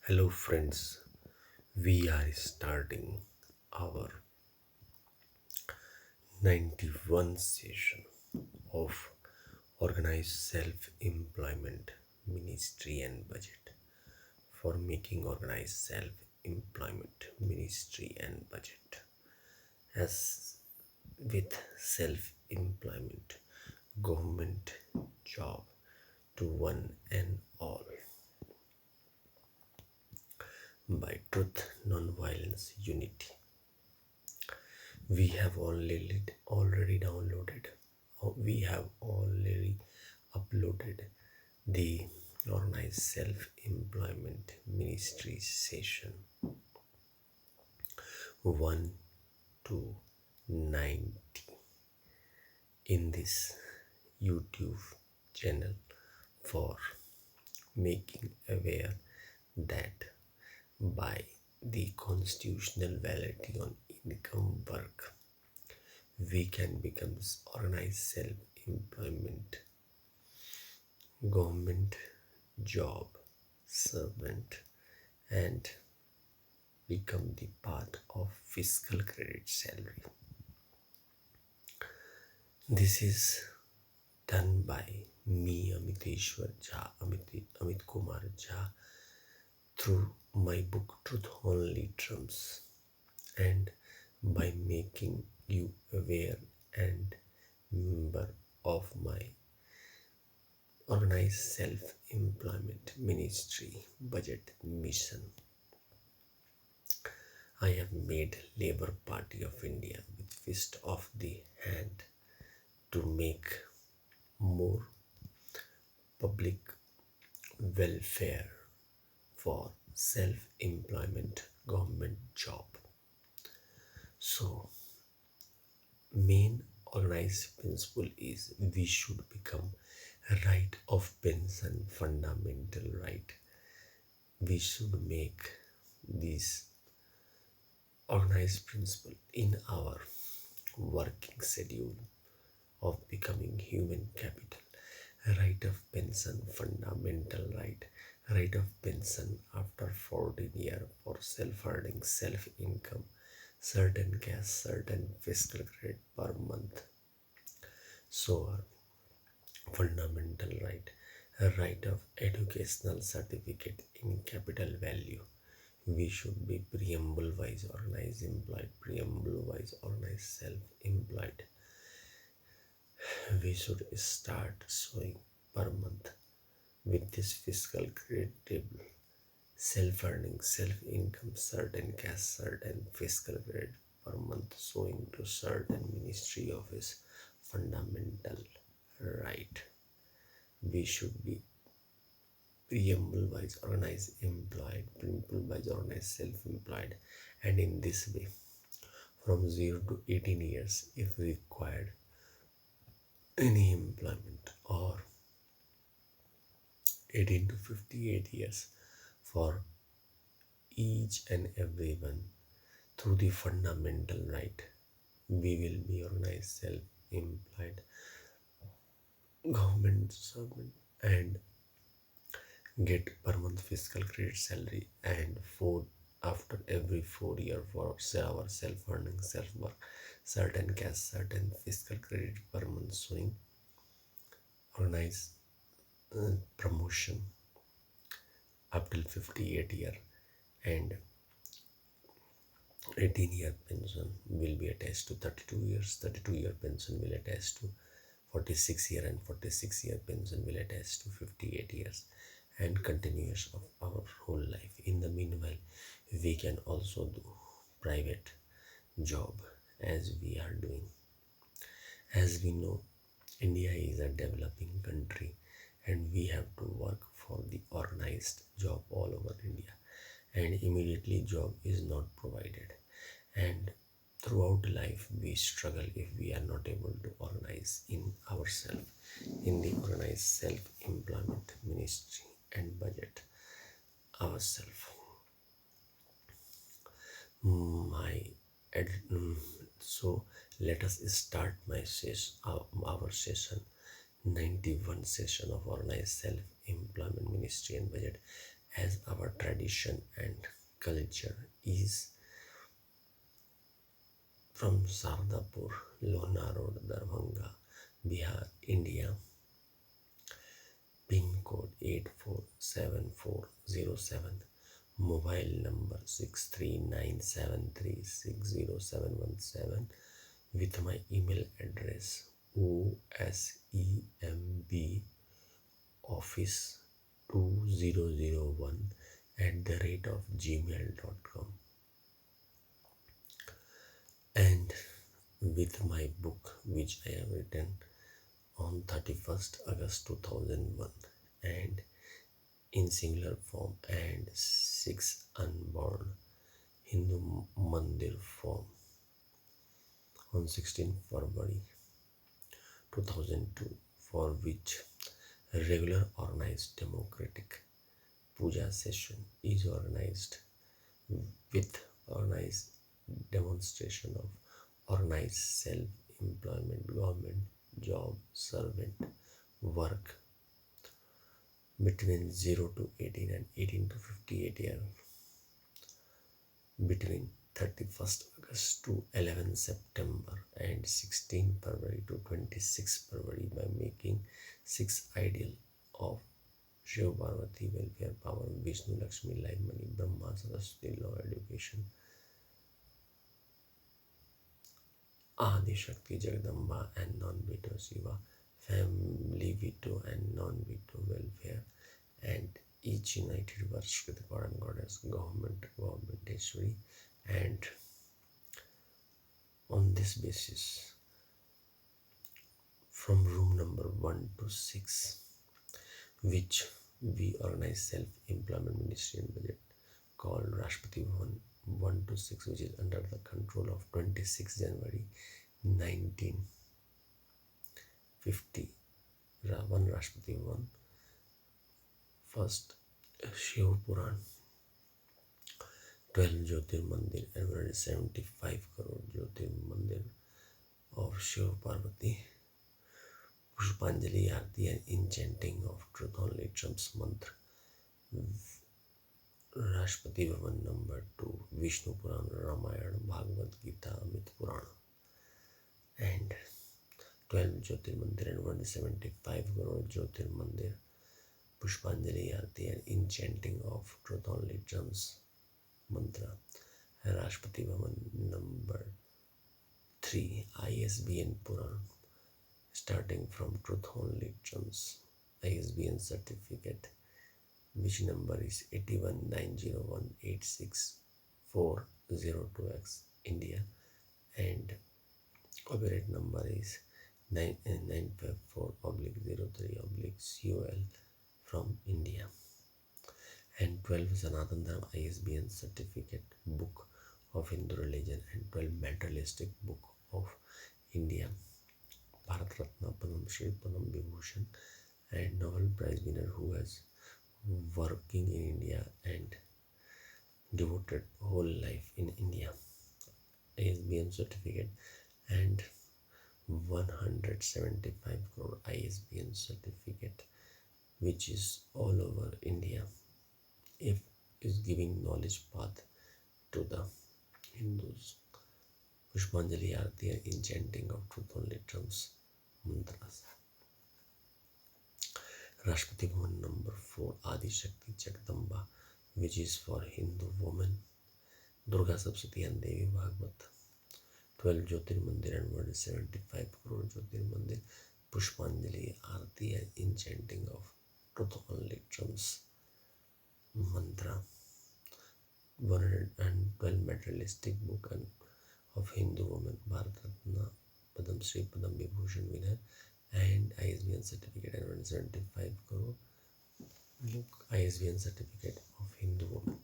Hello, friends. We are starting our 91st session of Organized Self Employment Ministry and Budget for making organized self employment ministry and budget. As with self employment, government job to one and all by truth, non-violence, unity. We have already downloaded, or we have already uploaded the organized self-employment ministry session 1 to 90 in this YouTube channel for making aware that by the constitutional validity on income work we can become organized self-employment government job servant and become the part of fiscal credit salary. This is done by me, Amit Kumar Jha, through my book Truth Only Trumps, and by making you aware and member of my organized self-employment ministry budget mission. I have made Labour Party of India with fist of the hand to make more public welfare for self-employment government job. So main organized principle is we should become right of pension fundamental right. We should make this organized principle in our working schedule of becoming human capital. Right of pension fundamental right of pension after 14 years for self-earning self-income, certain cash, certain fiscal credit per month. So fundamental right of educational certificate in capital value. We should be preamble wise organized employed, preamble wise organized self-employed. We should start showing per month with this fiscal credit table, self-earning, self-income, certain cash, certain fiscal credit per month showing to certain ministry office fundamental right. We should be preamble wise organized employed, preamble wise organized self-employed, and in this way from 0 to 18 years if required any employment, or 18 to 58 years for each and every one through the fundamental right. We will be organized self-employed government servant and get per month fiscal credit salary, and after every 4 year for our self-earning self-work, certain cash, certain fiscal credit per month showing organized promotion up till 58 year, and 18-year pension will be attached to 32 years, 32-year pension will attach to 46 year, and 46-year pension will attach to 58 years, and continuous of our whole life. In the meanwhile, we can also do private job as we are doing. As we know, India is a developing country and we have to work for the organized job all over India, and immediately job is not provided, and throughout life we struggle if we are not able to organize in ourselves in the organized self-employment ministry and budget ourselves. So let us start our session 91 session of organized self-employment ministry and budget, as our tradition and culture is from Sardapur, Lohna Road, Darbhanga, Bihar, India, pin code 847407, mobile number 639736017, with my email address osemb office2001 @gmail.com, and with my book which I have written on 31st August 2001 and in singular form, and 6 unborn Hindu Mandir form on 16 February 2002, for which a regular organized democratic puja session is organized with organized demonstration of organized self-employment, government job, servant work between 0 to 18 and 18 to 58 years, between 31st August to 11 September and 16 February to 26 February, by making 6 ideal of Shiva Parvati, welfare, power, Vishnu, Lakshmi, life, money, Brahma, Saraswati, law, education, Adi Shakti, Jagdamba, and non-veto Shiva, family veto and non-veto welfare, and each united verse with God and Goddess, governmenteshwari, and on this basis, from room number 1 to 6, which we organize self-employment ministry and budget called Rashtrapati Bhavan 1 to 6, which is under the control of 26 January 1950, one Rashtrapati Bhavan. First, Shiv Puran, 12 Jyotir Mandir, and 175 crore Jyotir Mandir of Shiv Parvati, Pushpanjali Arti and enchanting of truth only Trump's mantra, Rashtrapati Bhavan number 2, Vishnu Puran, Ramayana, Bhagavad Gita, Amit Puran, and 12 Jyotir Mandir and 175 crore Jyotir Mandir, Pushpanjali Arti and enchanting of truth only Trump's mantra, Rashtrapati Bhavan number 3, ISBN Puran, starting from truth only Trump's ISBN certificate, which number is 8190186402X, India, and copyright number is 954/03/COL from India, and 12 Sanatan Dharma ISBN certificate, book of Hindu religion, and 12 materialistic book of India, Bharat Ratna, Padam Shri, Padam Vibhushan, and Nobel Prize winner who has working in India and devoted whole life in India, ISBN certificate, and 175 crore ISBN certificate, which is all over India, if is giving knowledge path to the Hindus. Pushpanjali Arti and enchanting of truth only Trump's mantras. Rashtrapati Bhavan number 4, Adi Shakti Jagdamba, which is for Hindu women, Durga Sapsati and Devi Bhagvat, 12 Jyotir Mandir and 175 crore Jyotir Mandir, Pushpanjali Arti and enchanting of truth only Trump's mantra, 112 materialistic book and of Hindu women, Bharat Ratna, Padam Shri, Padam Vibhushan winner, and ISBN certificate, and 175 crore book ISBN certificate of Hindu woman,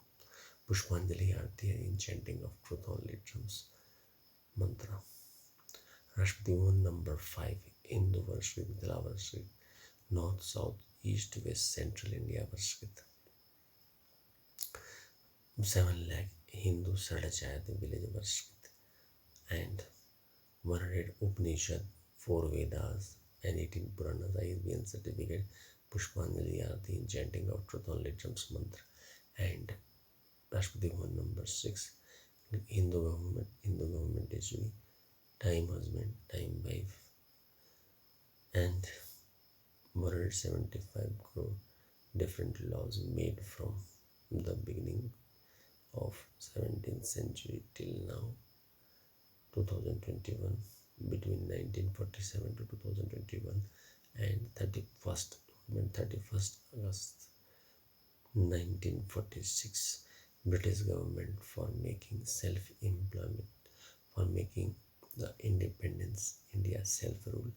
Pushpanjali Arti and enchanting of truth only Trump's mantra. Rashtrapati Bhavan number 5, Hindu Varshrit, Mithila Varshrit, North, South, East, West, Central India Varshrit, 7 lakh Hindu Sadachayat village Varshrit, and 100 Upanishad, 4 Vedas, and 18 Puranas ISBN certificate, Pushpanjali Arti enchanting of truth only Trump's mantra, and Rashtrapati Bhavan number 6, Hindu government issue, time husband, time wife, and 175 crore different laws made from the beginning of 17th century till now 2021, between 1947 to 2021, and 31st August 1946, British government for making self-employment, for making the independence India self-rule,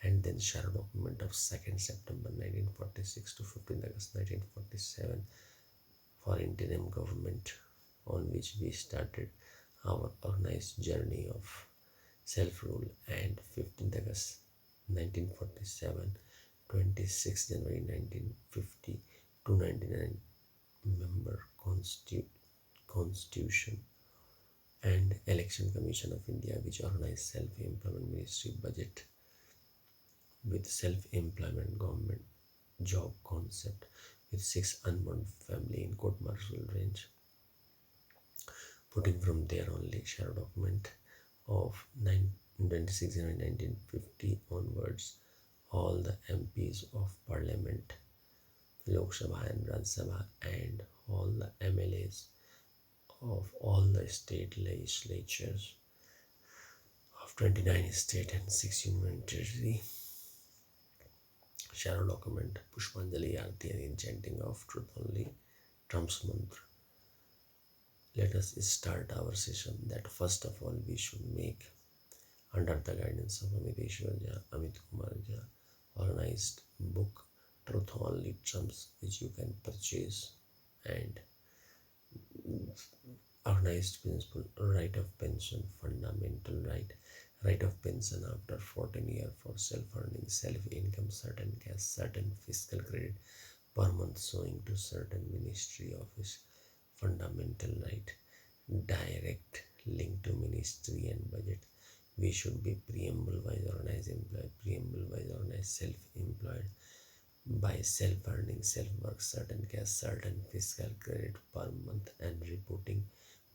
and then shadow document of 2nd September 1946 to 15th August 1947 for interim government, on which we started our organized journey of self-rule, and 15th August 1947, 26th January 1950, 299 member constitution, and Election Commission of India, which organized self-employment ministry budget with self-employment government job concept with 6 unborn family in court martial range, putting from there only shadow document of 26 January 1950 onwards, all the MPs of Parliament, Lok Sabha and Rajya Sabha, and all the MLAs of all the state legislatures of 29 state and 6 union territory. Shadow document, Pushpanjali Arti and enchanting of truth only, Trump's mantra. Let us start our session that first of all we should make, under the guidance of Amit Kumar Jha, organized book Truth Only Trumps, which you can purchase, and organized principle, right of pension, fundamental right of pension after 14 years for self-earning, self-income, certain cash, certain fiscal credit per month showing to certain ministry office, fundamental right, direct link to ministry and budget. We should be preamble wise organized employed, preamble wise organized self-employed, by self-earning, self-work, certain cash, certain fiscal credit per month, and reporting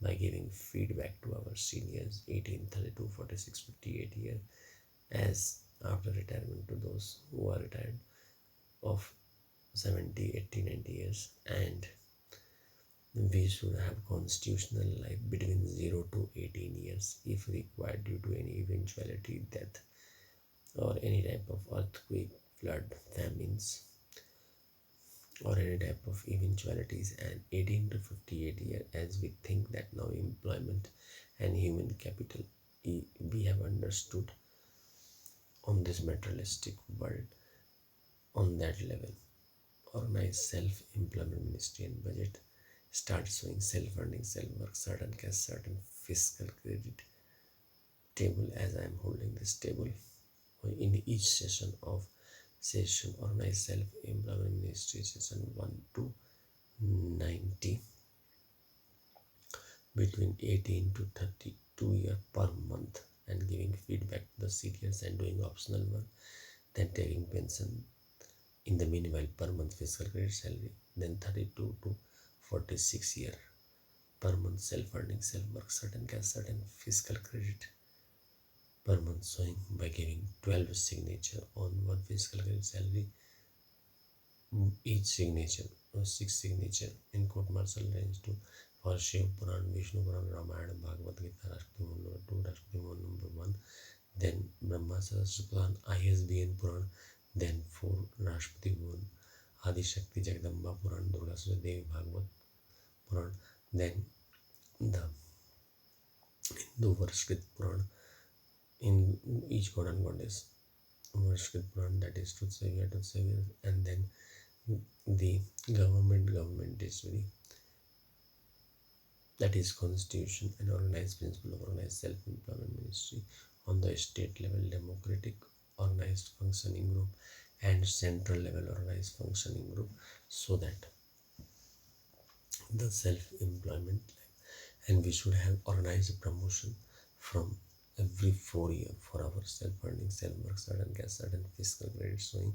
by giving feedback to our seniors 18, 32, 46, 58 years, as after retirement to those who are retired of 70, 80, 90 years, and we should have constitutional life between 0 to 18 years if required due to any eventuality, death, or any type of earthquake, flood, famines, or any type of eventualities, and 18 to 58 years, as we think that now employment and human capital we have understood on this materialistic world, on that level, organize self-employment ministry and budget, start showing self-earning, self-work, certain cash, certain fiscal credit table, as I am holding this table in each session of session organized self-employment ministry session 1 to 90, between 18 to 32 years per month, and giving feedback to the seniors and doing optional work, then taking pension in the meanwhile per month fiscal credit salary, then 32 to 46 year per month self-earning, self-work, certain cash, certain fiscal credit per month showing by giving 12 signature on one fiscal credit salary, each signature or 6 signature in court martial range to for Shiv Puran, Vishnu Puran, Ramayana, Bhagavad Gita, Rashtrapati Bhavan number 2, Rashtrapati Bhavan number 1, then Brahma Sahasra Puran, ISBN Puran, then 4 Rashtrapati Bhavan, Adi Shakti Jagdamba Puran, Durga Surya Devi Bhagavad Puran, then the Hindu Varshkrit Puran in each god and goddess, Varshkrit Puran, that is Truth Savior, and then the government is very, that is constitution and organized principle of organized self-employment ministry on the state level, democratic organized functioning group, and central level organized functioning group, so that the self-employment, and we should have organized promotion from every 4 years for our self-earning, self-work, certain cash, certain fiscal credit showing,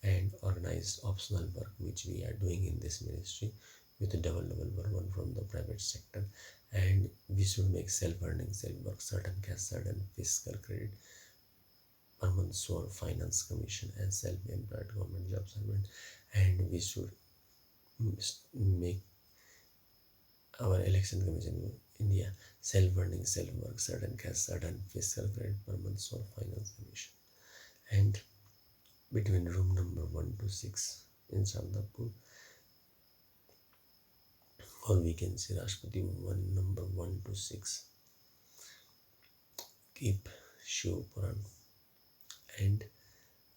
and organized optional work which we are doing in this ministry, with a one from the private sector. And we should make self-earning, self-work, certain cash, certain fiscal credit per month source finance commission and self-employed government job servant. And we should make our election commission in India self-earning, self-work, certain cash, certain fiscal credit per month source finance commission. And between room number 1 to 6 in Sandapur, or we can say Rashtrapati 1 number 1 to 6, keep Shiv Puran and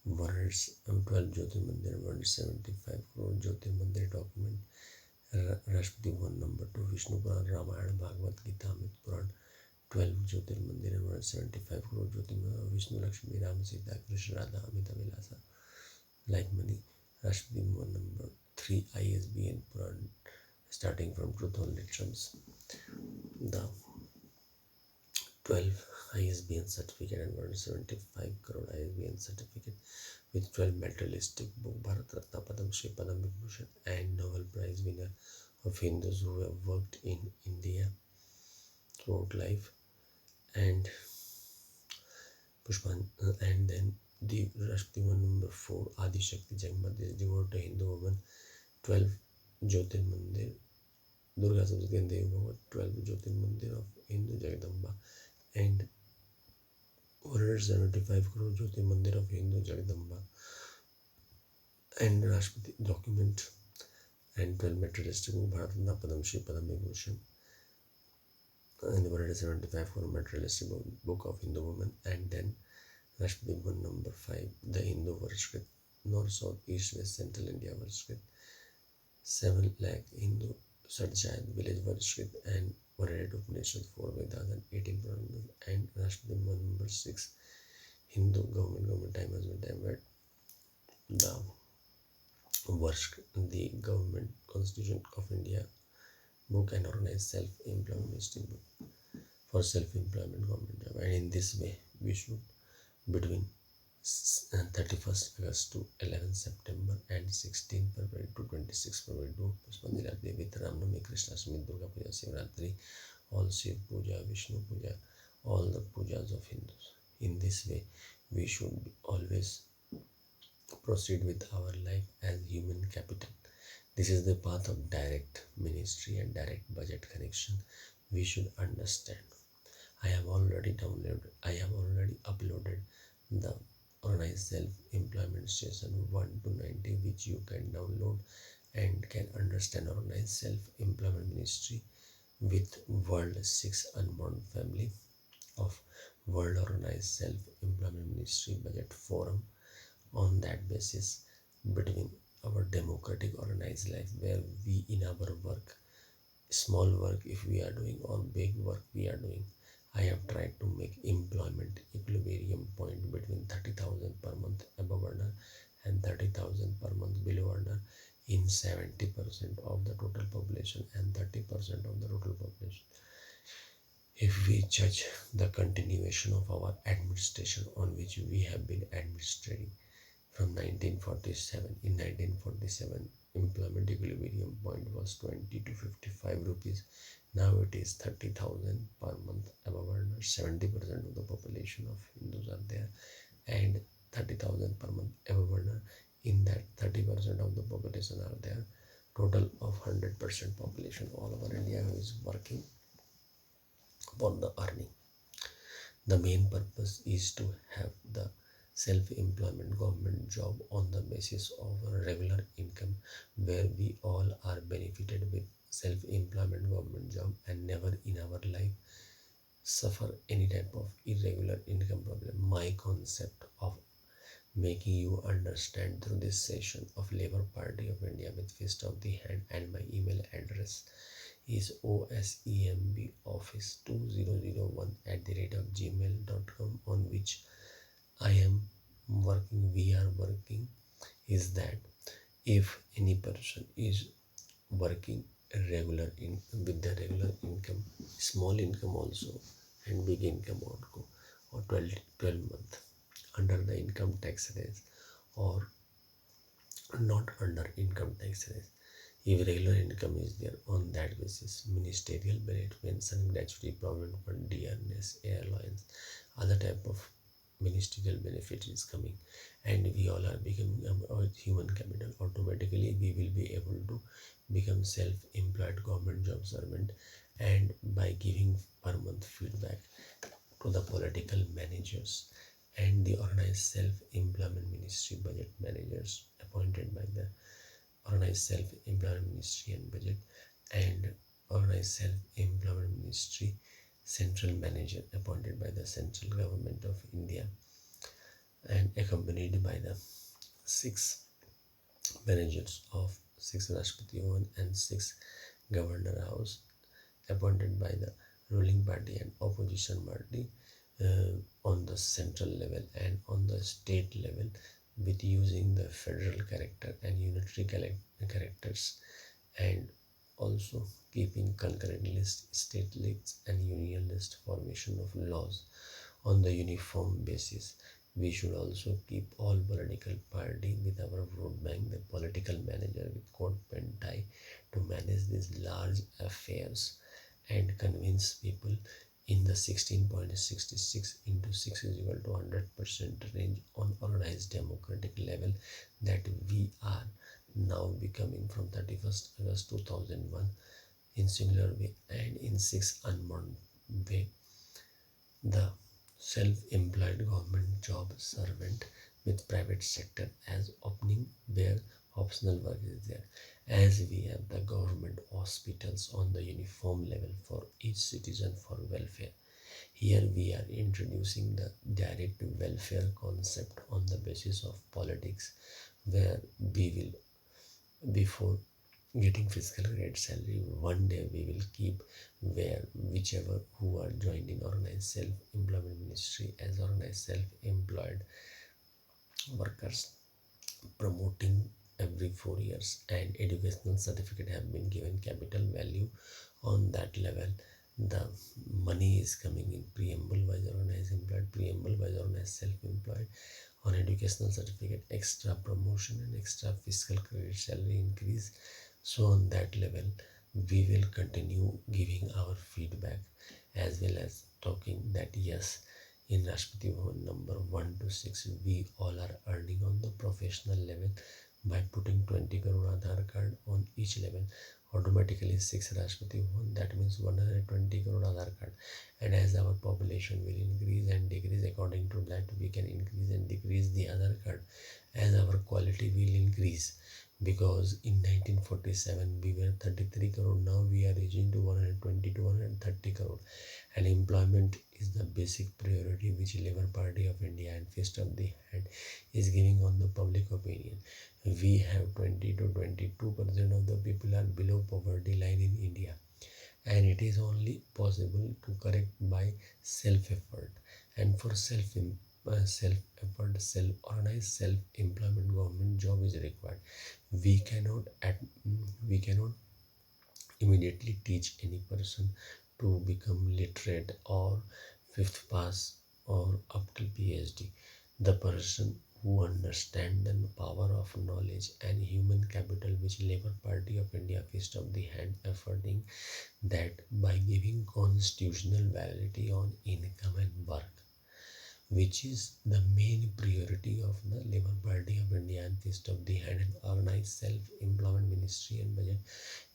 words 12 Jyotirmandir, 175 crore Jyotirmandir document. Rashtrapati 1 number 2, Vishnu Puran, Ramayana, Bhagavad Gita, Amit Puran, 12 Jyotirmandir and 175 crore Jyotirmandir, Vishnu, Lakshmi, Ram, Sita, Krishna, Radha, Amita Vilasa, like money. Rashtrapati 1 number 3, ISBN Puran, starting from truth on literals. The 12 ISBN certificate and 175 crore ISBN certificate with 12 materialistic book, Bharat Ratna, Padam Shri, Padam Vibhushan and Nobel Prize winner of Hindus who have worked in India throughout life. And Pushpan, and then the Rashtrapati 1 number 4, Adi Shakti Jagmat is devoted to Hindu woman. 12 Jyotirmandir, Durga Saptati and Devi Bhavat, 12 Jyotirmandir of Hindu Jagadamba, and 175 crore Jyotirmandir of Hindu Jagadamba, and Rashtrapati document, and 12 materialistic book, Bharat Ratna, Padam Shri, Padam Vibhushan, and 175 crore materialistic book of Hindu woman. And then Rashtrapati 1 number 5, the Hindu Varshkrit, North, South, East, West, Central India Varshkrit, 7 lakh Hindu Sarjayat village Varshkrit, and 100 Upanishads, 4 Vedas and 18 Puranas. And Rashtrapati 1 number 6, Hindu government time has been time where the the government constitution of India book and organized self-employment ministry book for self-employment government job. And in this way we should between 31st August to 11 September and 16 February to 26 February do Pushpanjali with Ramnami, Krishnastami, Durga Puja, Shivratri, all Shiv Puja, Vishnu Puja, all the pujas of Hindus. In this way we should always proceed with our life as human capital. This is the path of direct ministry and direct budget connection. We should understand. I have already uploaded the Organized Self-Employment Station 1 to 90, which you can download and can understand Organized Self-Employment Ministry with World 6 Unborn Family of World Organized Self-Employment Ministry Budget Forum. On that basis, between our democratic organized life where we in our work, small work if we are doing or big work we are doing, I have tried to make employment equilibrium point between 30,000 per month above earner and 30,000 per month below earner in 70% of the total population and 30% of the total population. If we judge the continuation of our administration on which we have been administrating from 1947, in 1947 employment equilibrium point was 20 to 55 rupees. Now it is 30,000 per month above earner. 70% of the population of Hindus are there, and 30,000 per month above earner. In that 30% of the population are there. Total of 100% population all over India who is working for the earning. The main purpose is to have the self-employment government job on the basis of a regular income where we all are benefited with self-employment government job and never in our life suffer any type of irregular income problem. My concept of making you understand through this session of Labour Party of India with fist of the hand, and my email address is osembeoffice2001@gmail.com, on which we are working, is that if any person is working with the regular income, small income also and big income also, or 12 month under the income tax raise or not under income tax raise, If regular income is there on that basis, ministerial benefit, pension, gratuity, provident fund, dearness, airlines, other type of ministerial benefit is coming, and we all are becoming a human capital. Automatically, we will be able to become self-employed government job servant, and by giving per month feedback to the political managers and the organized self-employment ministry budget managers appointed by the organized self-employment ministry and budget, and organized self-employment ministry central manager appointed by the central government of India and accompanied by the six managers of six Rashtrapati Bhavan and six governor house appointed by the ruling party and opposition party on the central level and on the state level, with using the federal character and unitary characters, and also keeping concurrent list, state lists and union list formation of laws on the uniform basis. We should also keep all political party with our vote bank, the political manager with coat, pen, tie to manage these large affairs and convince people in the 16.66 into 6 is equal to 100% range on organized democratic level that we are now becoming from 31st August 2001 in similar way, and in 6 unmarked way the self-employed government job servant with private sector as opening where optional work is there, as we have the government hospitals on the uniform level for each citizen for welfare. Here we are introducing the direct welfare concept on the basis of politics, where we will, before getting fiscal grade salary, one day we will keep where whichever who are joined in organized self-employment ministry as organized self-employed workers, promoting every 4 years, and educational certificate have been given capital value on that level. The money is coming in preamble wise organized employed, preamble wise organized self-employed, on educational certificate extra promotion and extra fiscal credit salary increase. So on that level we will continue giving our feedback as well as talking that yes, in Rashtrapati Bhavan number 1 to 6 we all are earning on the professional level by putting 20 crore Aadhaar card on each level. Automatically 6 Rashtrapati Bhavan, that means 120 crore Aadhaar card, and as our population will increase and decrease, according to that we can increase and decrease the Aadhaar card as our quality will increase, because in 1947 we were 33 crore, now we are reaching to 120 to 130 crore, and employment is the basic priority which Labour Party of India and Fist of the Hand is giving on the public opinion. We have 20 to 22% of the people are below poverty line in India, and it is only possible to correct by self effort, and for self effort, self organized self employment government job is required. We cannot we cannot immediately teach any person to become literate or fifth pass or up till PhD. The person who understand the power of knowledge and human capital, which Labour Party of India Fist of the Hand efforting that by giving constitutional validity on income and work, which is the main priority of the Labour Party of India and Fist of the Hand and organized self-employment ministry and budget,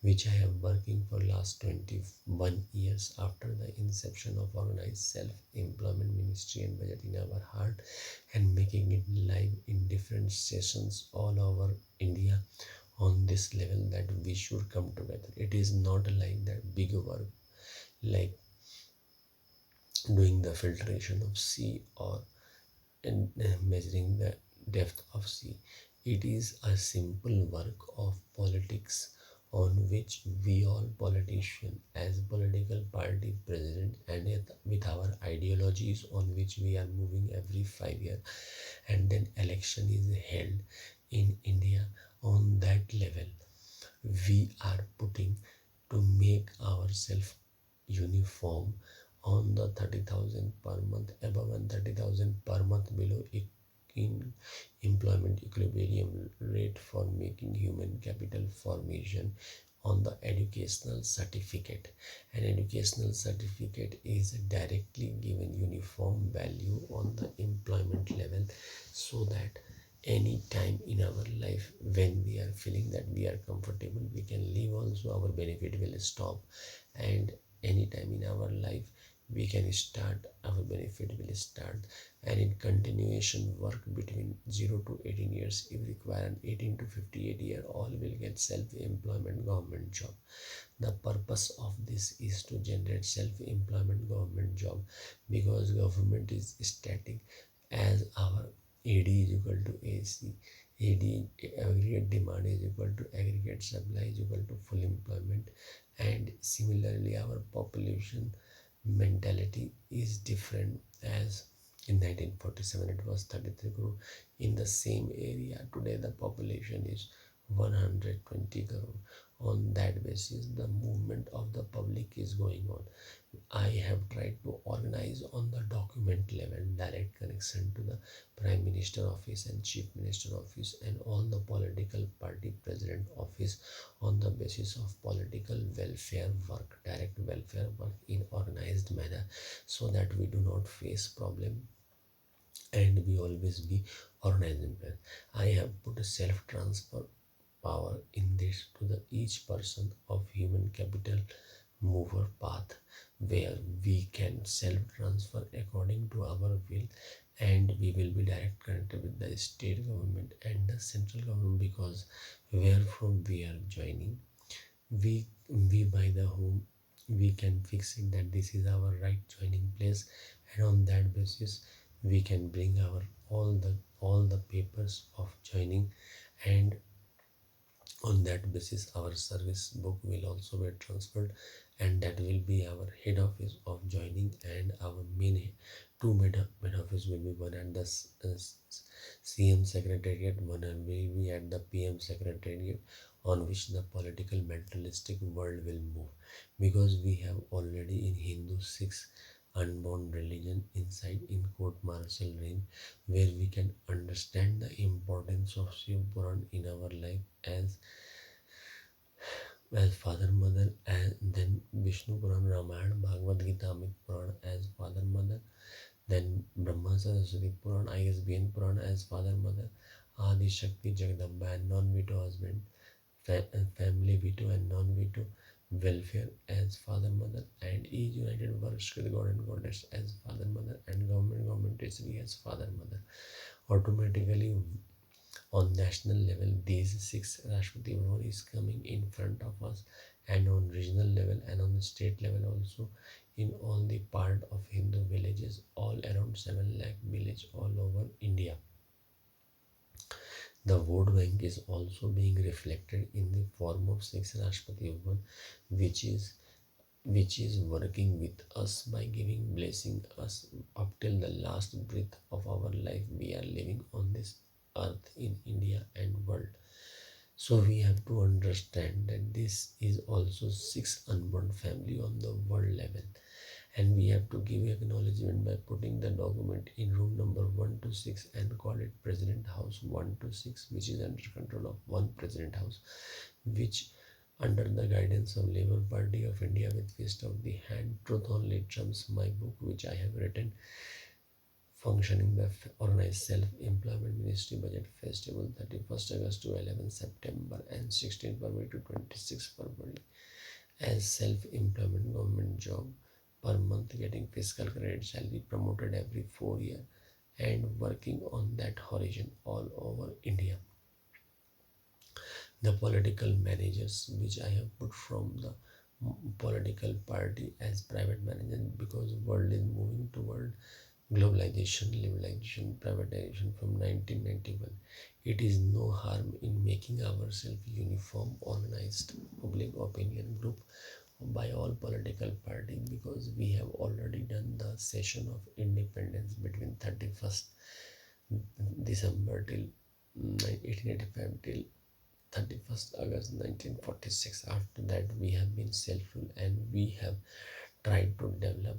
which I am working for last 21 years after the inception of organized self-employment ministry and budget in our heart, and making it live in different sessions all over India on this level that we should come together. It is not like that big work like doing the filtration of sea or and measuring the depth of sea. It is a simple work of politics on which we all politicians as political party president and with our ideologies on which we are moving every 5 years, and then election is held in India. On that level we are putting to make ourselves uniform on the 30,000 per month above and 30,000 per month below in employment equilibrium rate for making human capital formation on the educational certificate. An educational certificate is directly given uniform value on the employment level, so that any time in our life when we are feeling that we are comfortable, we can leave also, our benefit will stop. And any time in our life we can start, our benefit will start. And in continuation work between 0 to 18 years, if required 18 to 58 year, all will get self-employment government job. The purpose of this is to generate self-employment government job, because government is static. As our AD is equal to AC, AD, aggregate demand, is equal to aggregate supply, is equal to full employment. And similarly our population mentality is different. As in 1947 it was 33 crore. In the same area today the population is 120 crore. On that basis the movement of the public is going on. I have tried to organize on the document level, direct connection to the Prime Minister office and Chief Minister office and all the political party president office, on the basis of political welfare work, direct welfare work in organized manner, so that we do not face problem and we always be organized in plan. I have put a self transfer power in this to the each person of human capital mover path, where we can self transfer according to our will, and we will be direct connected with the state government and the central government, because where from we are joining, we buy the home, we can fix it that this is our right joining place, and on that basis we can bring our all the papers of joining, and on that basis our service book will also be transferred, and that will be our head office of joining, and our two main office will be one at the CM secretariat, one will be at the PM secretariat, on which the political mentalistic world will move, because we have already in Hindu six unborn religion inside in court martial range, where we can understand the importance of Shiv Puran in our life as father mother, and then Vishnu Puran, Ramayana, Bhagavad Gita, Amit Puran as father mother, then Brahma Saraswati Puran, ISBN Puran as father mother, Adi Shakti Jagadamba and non-veto husband, family veto and non-veto welfare as father mother, and each united works with God and goddess as father mother, and government treasury as father mother. Automatically on national level these six Rashtrapati Bhavan is coming in front of us, and on regional level and on the state level also, in all the part of Hindu villages, all around 7 lakh village all over India. The vote bank is also being reflected in the form of six Rashtrapati Bhavan, which is which is working with us by giving blessing us up till the last breath of our life we are living on this earth in India and world. So we have to understand that this is also six unborn family on the world level, and we have to give acknowledgement by putting the document in room number 126 and call it President House 126, which is under control of one President House, which under the guidance of Labour Party of India with fist of the hand, Truth Only Trumps, my book which I have written, functioning the organized self-employment ministry budget festival 31st August to 11 September and 16 February to 26 February, as self-employment government job per month, getting fiscal credit shall be promoted every 4 years and working on that horizon all over India. The political managers which I have put from the political party as private managers, because world is moving toward globalization, liberalization, privatization from 1991. It is no harm in making ourselves uniform, organized public opinion group by all political parties, because we have already done the session of independence between 31st December till 1885 till 31st August 1946. After that we have been self-rule and we have tried to develop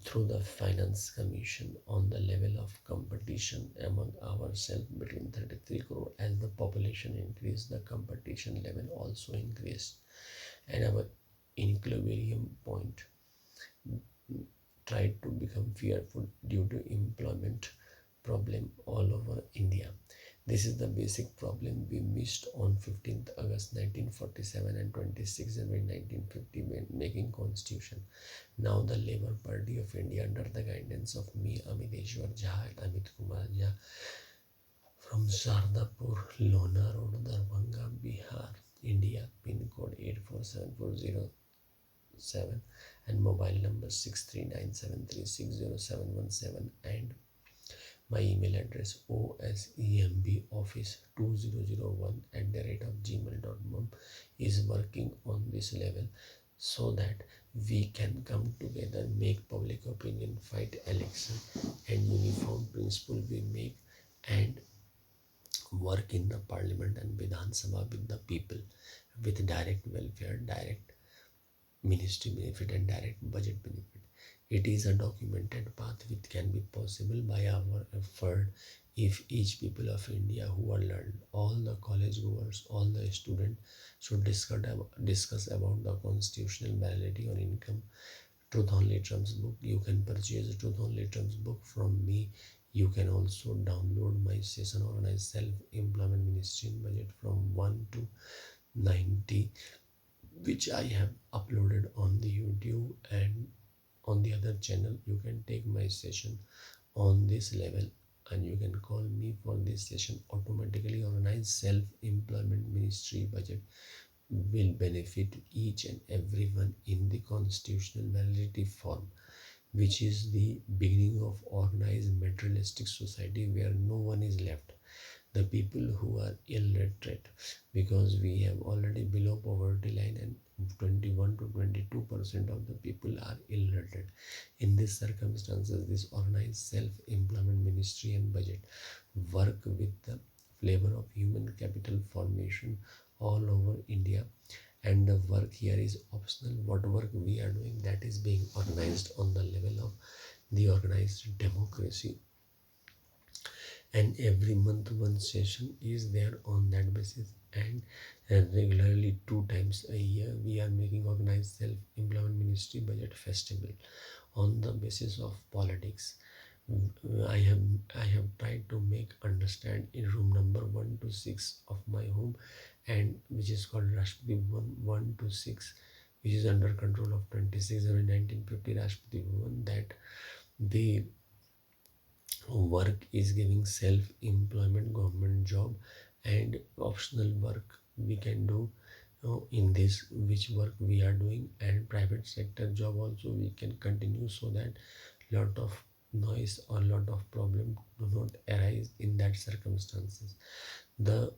through the finance commission on the level of competition among ourselves between 33 crore. As the population increased, the competition level also increased, and our equilibrium point tried to become fearful due to employment problem all over India. This is the basic problem we missed on 15th August 1947 and 26th January 1950 when making constitution. Now the Labour Party of India under the guidance of me, Amit Jha and Amit Kumar Jha from Shardapur, Lona Road, Darbhanga, Bihar, India, pin code 847407 and mobile number 6397360717 and my email address osembeoffice2001 is working on this level so that we can come together, make public opinion, fight election, and uniform principle we make and work in the parliament and Vidhan Sabha with the people with direct welfare, direct ministry benefit and direct budget benefit. It is a documented path which can be possible by our effort if each people of India who are learned, all the college goers, all the students should discuss about the constitutional validity on income. Truth Only Trump's book. You can purchase Truth Only Trump's book from me. You can also download my session organized self-employment ministry in budget from 1 to 90 which I have uploaded on the YouTube and on the other channel. You can take my session on this level and you can call me for this session. Automatically organized self-employment ministry budget will benefit each and everyone in the constitutional validity form, which is the beginning of organized materialistic society where no one is left. The people who are illiterate, because we have already below poverty line and 21 to 22% of the people are illiterate. In these circumstances, this organized self-employment ministry and budget work with the flavor of human capital formation all over India, and the work here is optional. What work we are doing, that is being organized on the level of the organized democracy, and every month one session is there on that basis, and regularly 2 times a year we are making organized self-employment ministry budget festival on the basis of politics. I have tried to make understand in room number 1 to 6 of my home, and which is called Rashtrapati 1 to 6, which is under control of 26 January 1950 Rashtrapati Bhavan, that the work is giving self-employment government job and optional work we can do in this which work we are doing, and private sector job also we can continue so that lot of noise or lot of problem do not arise in that circumstances. The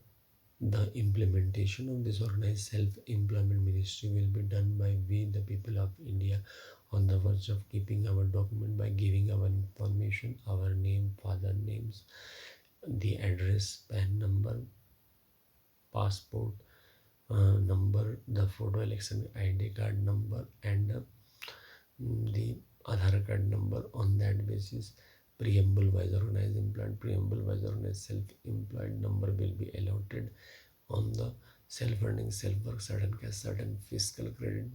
implementation of this organized self-employment ministry will be done by we, the people of India, on the verge of keeping our document by giving our information, our name, father names, the address, PAN number, passport number, the photo election ID card number, and the Aadhaar card number. On that basis, preamble wise organized employed, preamble wise organized self-employed number will be allotted on the self-earning, self-work, certain cash, certain fiscal credit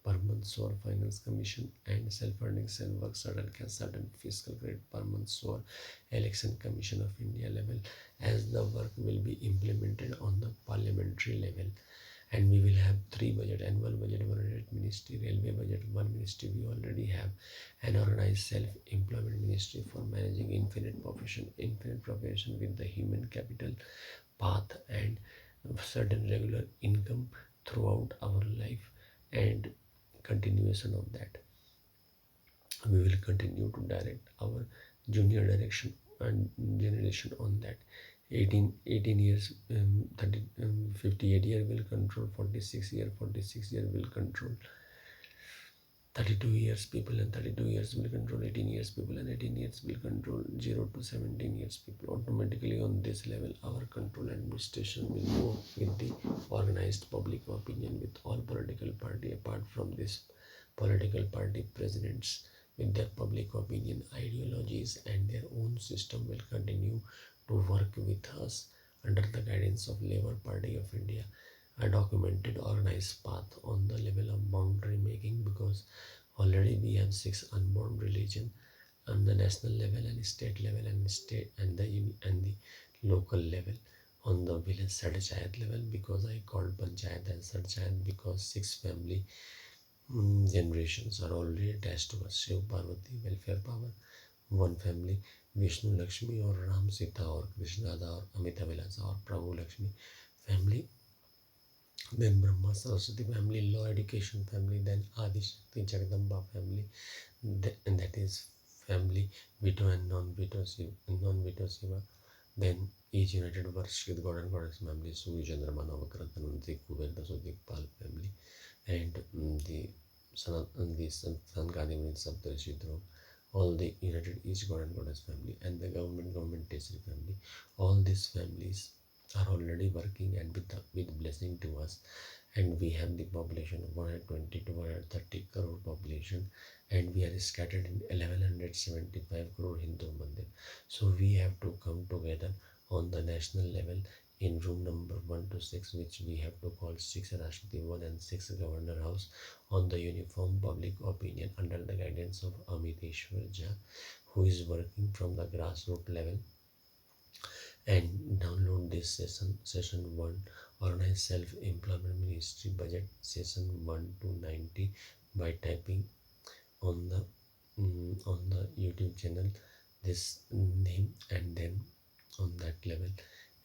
per month SOAR finance commission, and self-earning, self-work, certain cash, certain fiscal credit per month SOAR election commission of India level, as the work will be implemented on the parliamentary level. And we will have 3 budget: annual budget 108 ministry, railway budget 1 ministry we already have, an organized self-employment ministry for managing infinite profession with the human capital path and certain regular income throughout our life, and continuation of that we will continue to direct our junior direction and generation on that. 18 years 30 58 year will control 46 year will control 32 years people, and 32 years will control 18 years people, and 18 years will control 0 to 17 years people. Automatically on this level our control administration will go with the organized public opinion with all political party apart from this political party presidents with their public opinion, ideologies, and their own system will continue to work with us under the guidance of Labour Party of India. A documented organized path on the level of boundary making, because already we have six unborn religion on the national level and state level and state and the local level. On the village Sadchayat level, because I called Panchayat as Sadchayat because six family generations are already attached to us. Shiv Parvati welfare power, one family, Vishnu Lakshmi or Ram Sita or Krishnada or Amita Vilasa or Prabhu Lakshmi family, then Brahma Saraswati family, law education family, then Adi Shakti Jagdamba family, and that is family Vito and non-Vito Shiva. Then each united works with God and Goddess family, Surya Chandrama Navakratanandri Kuber Dasodikpal family, and the Sankadi Saptarshi Dhruv, all the united each God and Goddess family, and the government Tesri family. All these families are already working and with blessing to us, and we have the population of 120 to 130 crore population, and we are scattered in 1175 crore Hindu mandir. So we have to come together on the national level in room number 1 to 6, which we have to call 6 Rashtrapati 1 and 6 Governor House, on the uniform public opinion under the guidance of Amit kumar Jha, who is working from the grassroots level. And download this session 1, Organized Self-Employment Ministry Budget Session 1 to 90, by typing on the YouTube channel this name, and then on that level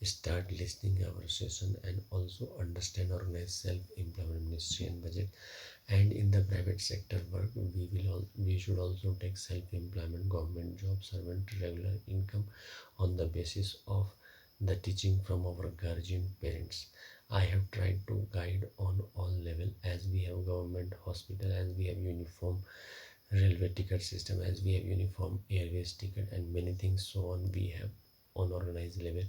start listening our session and also understand Organized Self-Employment Ministry and budget. And in the private sector work, we should also take self-employment, government job, servant, regular income on the basis of the teaching from our guardian parents. I have tried to guide on all level, as we have government hospital, as we have uniform railway ticket system, as we have uniform airways ticket, and many things so on we have on organized level.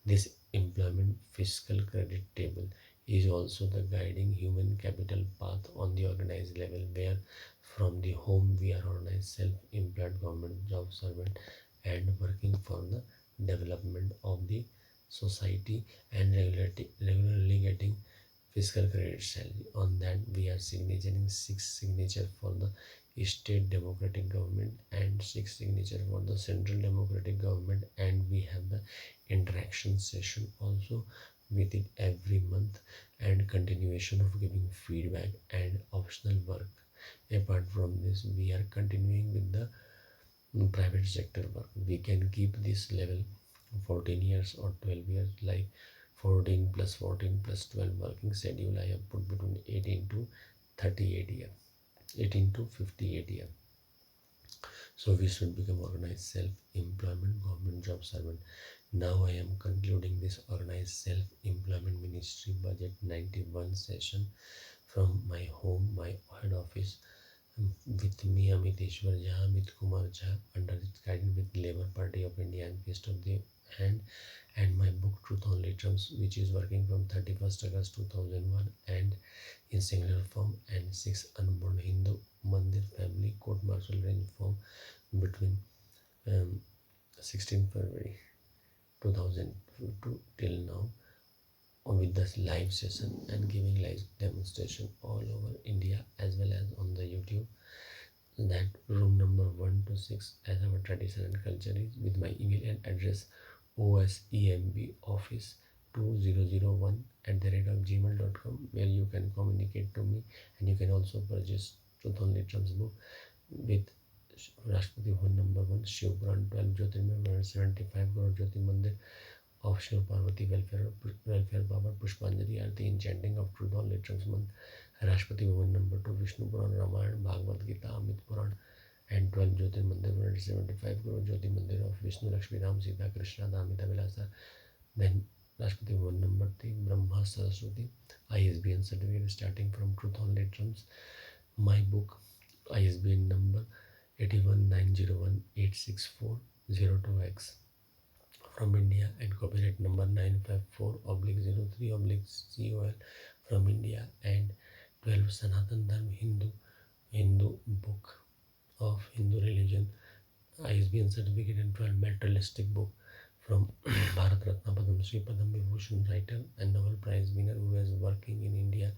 This employment fiscal credit table is also the guiding human capital path on the organized level, where from the home we are organized self-employed government job servant and working for the development of the society and regularly getting fiscal credit salary. On that we are signaturing 6 signature for the state democratic government and 6 signature for the central democratic government, and we have the interaction session also with it every month, and continuation of giving feedback and optional work. Apart from this, we are continuing with the private sector work. We can keep this level 14 years or 12 years, like 14 plus 14 plus 12 working schedule I have put between 18 to 38 year, 18 to 58 year. So we should become organized self-employment government job servant. Now I am concluding this organized self-employment ministry budget 91 session from my home, my head office, with me Amit Kumar Jha, under its guidance with Labour Party of India and Fist of the Hand, and my book Truth Only Trumps, which is working from 31st August 2001 and in singular form, and 6 Unborn Hindu Mandir Family Court Martial Range form between 16 February 2002 till now, with this live session and giving live demonstration all over India as well as on the YouTube. That room number 1 to 6, as our tradition and culture is, with my email and address osemb office2001@gmail.com, where you can communicate to me, and you can also purchase Truth Only Trumps book with Rashtrapati Bhavan number 1, Shiv Puran 12 Jyotirmay 75 crore Jyoti Mandir of Shiv Parvati welfare Baba Pushpanjali Arti enchanting of Truth Only Trumps month, Rashtrapati Bhavan number 2, Vishnu Puran Ramayana Bhagavad Gita Amit Puran, and 12 Jyotir Mandir 175 crore Jyoti Mandir of Vishnu Lakshmi Ram Sita Krishna Damita Vilasa. Then Rashtrapati Bhavan number 3, Brahma Saraswati ISBN certificate starting from Truth Only Trumps. My book ISBN number 8190186402X from India, and copyright number 954/03/COL from India, and 12 Sanatan Dharma Hindu book of Hindu ISBN certificate and 12 materialistic book from Bharat Ratna Padam Shri Padam Vibhushan writer and Nobel Prize winner who is working in India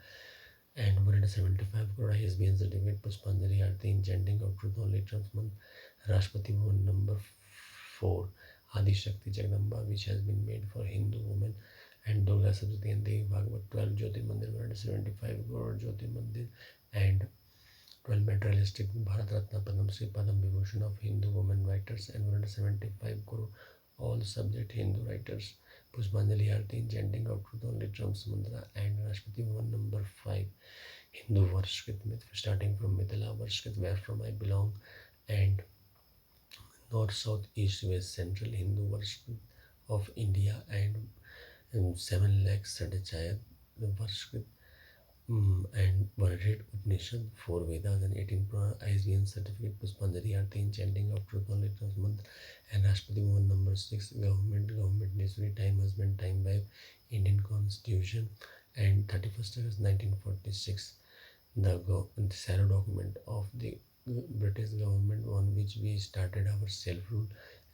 and 175 crore ISBN certificate Puspanjali Aarti in chanting of truth only trans month Rashtrapati Bhavan number 4 Adi Shakti Jagdamba which has been made for Hindu women and Durga Saptati and Devi Bhagavad 12 Jyoti Mandir 175 crore Jyoti Mandir and 12 materialistic Bharat Ratna Padam Shri Padam Vibhushan of Hindu women writers and 175 crore all subject Hindu writers Pushpanjali Aarti in chanting of truth only trumps mantra and Rashtrapati Bhavan number 5 Hindu Varshkrit myth starting from Mithila Varshkrit where from I belong and north, south, east, west, central Hindu Varshkrit of India and 7 lakhs Sadachaya Varshkrit and 100 Upanishad, 4 Vedas and 18 Purana, ISBN certificate, Puspanjali Aarti in chanting of truth only trans mantra and Rashtrapati Bhavan number 6 government necessary time husband time wife Indian Constitution and 31st August 1946 the Sarah document of the British government on which we started our self-rule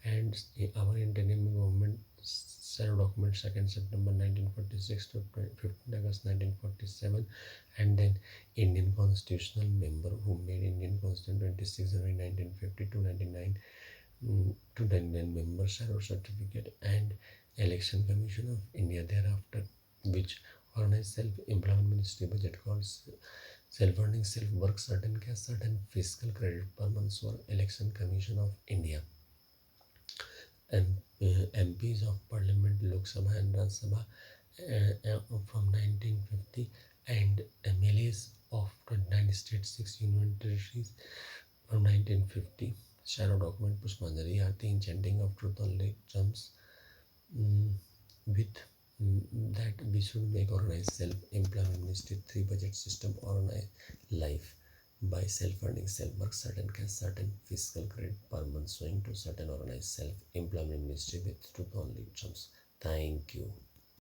and our interim government Sarah document 2nd September 1946 to 15th August 1947 and then Indian constitutional member who made Indian Constitution 26 January 1950 to 99 to 99 member Sarah certificate and Election Commission of India thereafter which organized self-employment ministry budget called self-earning, self-work, certain cash, certain fiscal credit per month for Election Commission of India. MPs of Parliament, Lok Sabha and Rajya Sabha from 1950 and MLAs of 29 states, 6 union territories from 1950. Shadow document Pushpanjali Aarti in chanting of truth only terms with that we should make organized self-employment ministry 3 budget system organized life by self-funding self-work certain cash certain fiscal credit per month showing to certain organized self-employment ministry with truth only terms. Thank you.